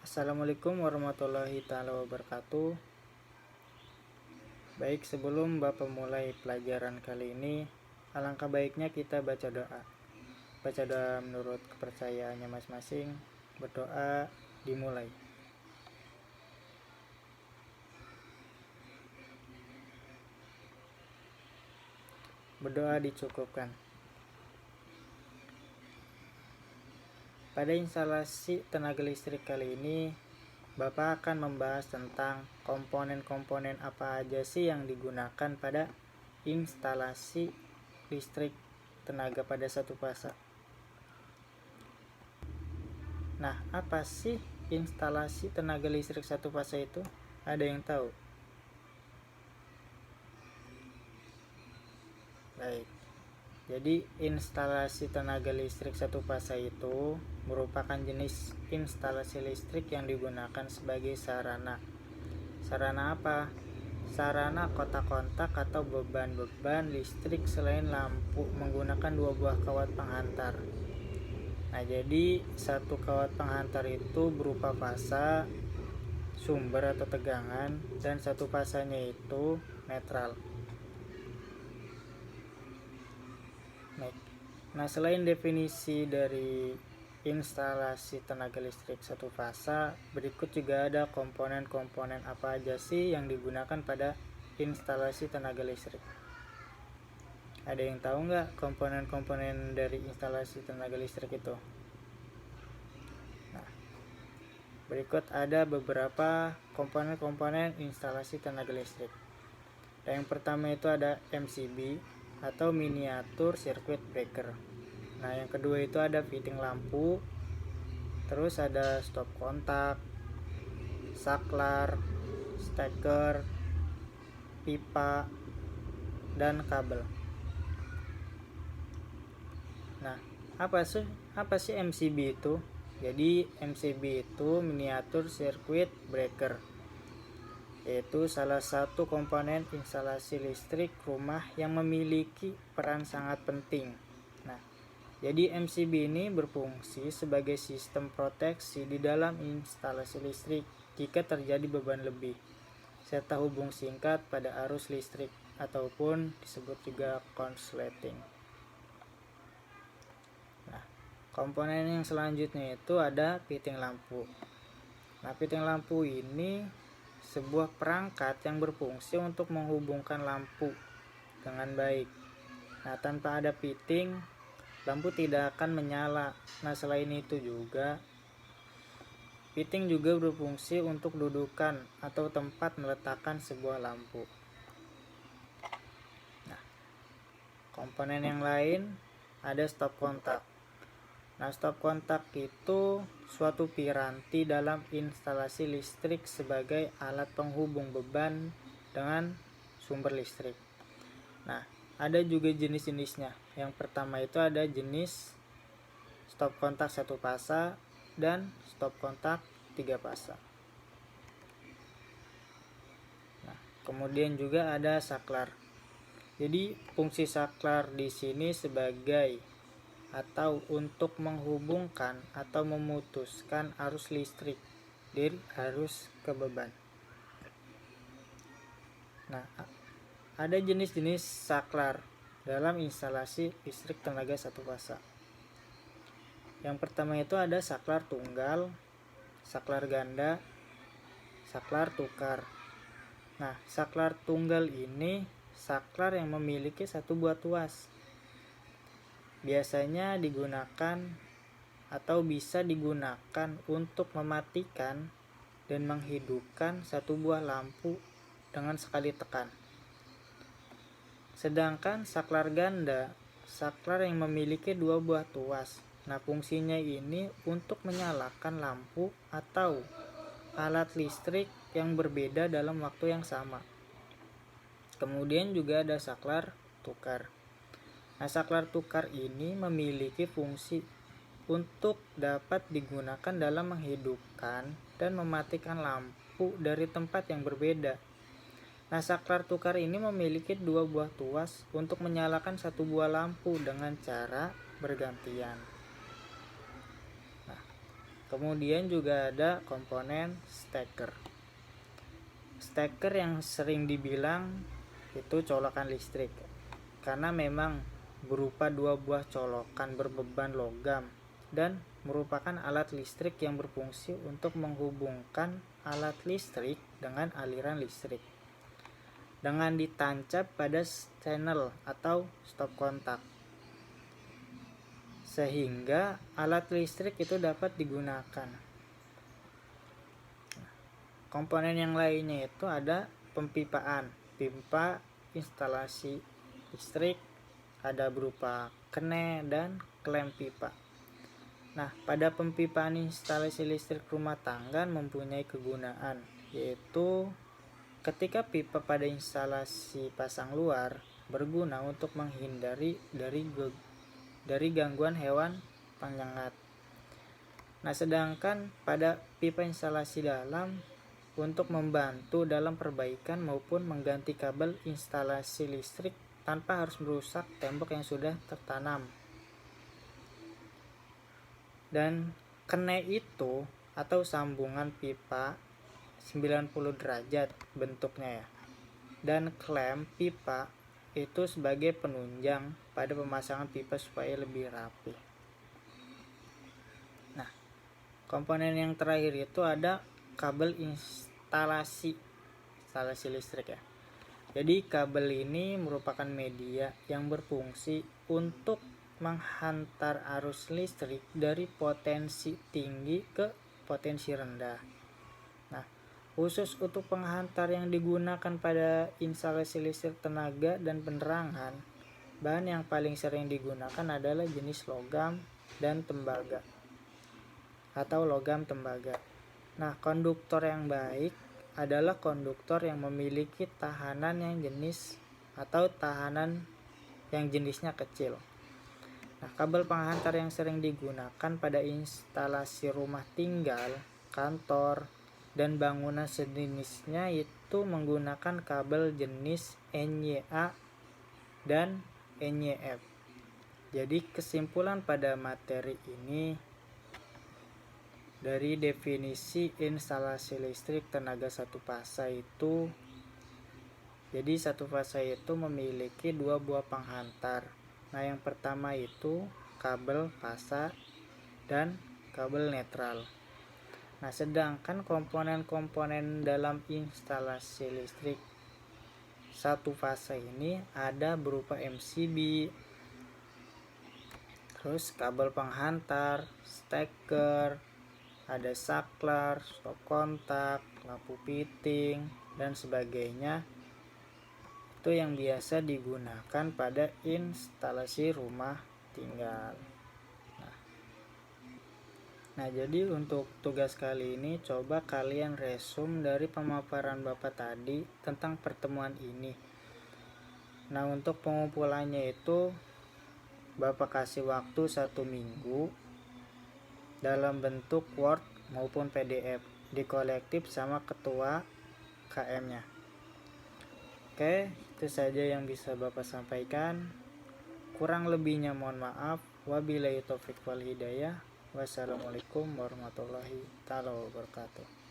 Assalamualaikum warahmatullahi taala wabarakatuh. Baik, sebelum Bapak mulai pelajaran kali ini, alangkah baiknya kita baca doa. Baca doa menurut kepercayaannya masing-masing. Berdoa dimulai. Berdoa dicukupkan. Pada instalasi tenaga listrik kali ini, Bapak akan membahas tentang komponen-komponen apa aja sih yang digunakan pada instalasi listrik tenaga pada satu fase. Nah, apa sih instalasi tenaga listrik satu fase itu? Ada yang tahu? Baik. Jadi instalasi tenaga listrik satu fase itu merupakan jenis instalasi listrik yang digunakan sebagai sarana. Sarana apa? Sarana kontak-kontak atau beban-beban listrik selain lampu menggunakan dua buah kawat penghantar. Nah, jadi satu kawat penghantar itu berupa fasa, sumber atau tegangan, dan satu fasanya itu netral. Nah, selain definisi dari instalasi tenaga listrik satu fasa, berikut juga ada komponen-komponen apa aja sih yang digunakan pada instalasi tenaga listrik. Ada yang tahu nggak komponen-komponen dari instalasi tenaga listrik itu? Nah, berikut ada beberapa komponen-komponen instalasi tenaga listrik. Yang pertama itu ada MCB atau miniatur circuit breaker. Nah, yang kedua itu ada fitting lampu, terus ada stop kontak, saklar, steker, pipa, dan kabel. Nah, apa sih MCB itu? Jadi MCB itu miniatur circuit breaker, yaitu salah satu komponen instalasi listrik rumah yang memiliki peran sangat penting. Nah, jadi MCB ini berfungsi sebagai sistem proteksi di dalam instalasi listrik jika terjadi beban lebih, serta hubung singkat pada arus listrik ataupun disebut juga konsleting. Nah, komponen yang selanjutnya itu ada fitting lampu. Nah, fitting lampu ini sebuah perangkat yang berfungsi untuk menghubungkan lampu dengan baik. Nah, tanpa ada fitting, lampu tidak akan menyala. Nah, selain itu juga, fitting juga berfungsi untuk dudukan atau tempat meletakkan sebuah lampu. Nah, komponen yang lain ada stop kontak. Nah, stop kontak itu suatu piranti dalam instalasi listrik sebagai alat penghubung beban dengan sumber listrik. Nah, ada juga jenis-jenisnya. Yang pertama itu ada jenis stop kontak satu fasa dan stop kontak tiga fasa. Nah, kemudian juga ada saklar. Jadi fungsi saklar di sini sebagai atau untuk menghubungkan atau memutuskan arus listrik dari arus ke beban. Nah, ada jenis-jenis saklar dalam instalasi listrik tenaga satu fasa. Yang pertama itu ada saklar tunggal, saklar ganda, saklar tukar. Nah, saklar tunggal ini saklar yang memiliki satu buah tuas. Biasanya digunakan atau bisa digunakan untuk mematikan dan menghidupkan satu buah lampu dengan sekali tekan. Sedangkan saklar ganda, saklar yang memiliki dua buah tuas. Nah, fungsinya ini untuk menyalakan lampu atau alat listrik yang berbeda dalam waktu yang sama. Kemudian juga ada saklar tukar. Nah, saklar tukar ini memiliki fungsi untuk dapat digunakan dalam menghidupkan dan mematikan lampu dari tempat yang berbeda. Nah, saklar tukar ini memiliki dua buah tuas untuk menyalakan satu buah lampu dengan cara bergantian. Nah, Kemudian juga ada komponen steker. Steker yang sering dibilang itu colokan listrik, karena memang berupa dua buah colokan berbeban logam dan merupakan alat listrik yang berfungsi untuk menghubungkan alat listrik dengan aliran listrik dengan ditancap pada channel atau stop kontak, sehingga alat listrik itu dapat digunakan. Komponen yang lainnya itu ada pempipaan, pipa instalasi listrik, ada berupa kene dan klem pipa. Nah, pada pempipaan instalasi listrik rumah tangga mempunyai kegunaan, yaitu ketika pipa pada instalasi pasang luar berguna untuk menghindari dari gangguan hewan penyengat. Nah, sedangkan pada pipa instalasi dalam untuk membantu dalam perbaikan maupun mengganti kabel instalasi listrik tanpa harus merusak tembok yang sudah tertanam. Dan kene itu atau sambungan pipa 90 derajat bentuknya ya. Dan klem pipa itu sebagai penunjang pada pemasangan pipa supaya lebih rapi. Nah, komponen yang terakhir itu ada kabel instalasi listrik ya. Jadi kabel ini merupakan media yang berfungsi untuk menghantar arus listrik dari potensi tinggi ke potensi rendah. Nah, khusus untuk penghantar yang digunakan pada instalasi listrik tenaga dan penerangan, bahan yang paling sering digunakan adalah jenis logam dan tembaga atau logam tembaga. Nah, konduktor yang baik adalah konduktor yang memiliki tahanan yang jenisnya kecil. Nah, kabel penghantar yang sering digunakan pada instalasi rumah tinggal, kantor, dan bangunan sejenisnya itu menggunakan kabel jenis NYA dan NYF. Jadi kesimpulan pada materi ini, dari definisi instalasi listrik tenaga satu fasa itu, jadi satu fasa itu memiliki dua buah penghantar. Nah, yang pertama itu kabel fasa dan kabel netral. Nah, sedangkan komponen-komponen dalam instalasi listrik satu fasa ini ada berupa MCB, terus kabel penghantar, steker, ada saklar, stop kontak, lampu fitting, dan sebagainya. Itu yang biasa digunakan pada instalasi rumah tinggal. Nah, jadi untuk tugas kali ini coba kalian resum dari pemaparan Bapak tadi tentang pertemuan ini. Nah, untuk pengumpulannya itu Bapak kasih waktu 1 minggu dalam bentuk Word maupun PDF, dikolektif sama ketua KM-nya. Oke, itu saja yang bisa Bapak sampaikan. Kurang lebihnya mohon maaf. Wabillahi taufiq wal hidayah. Wassalamualaikum warahmatullahi wabarakatuh.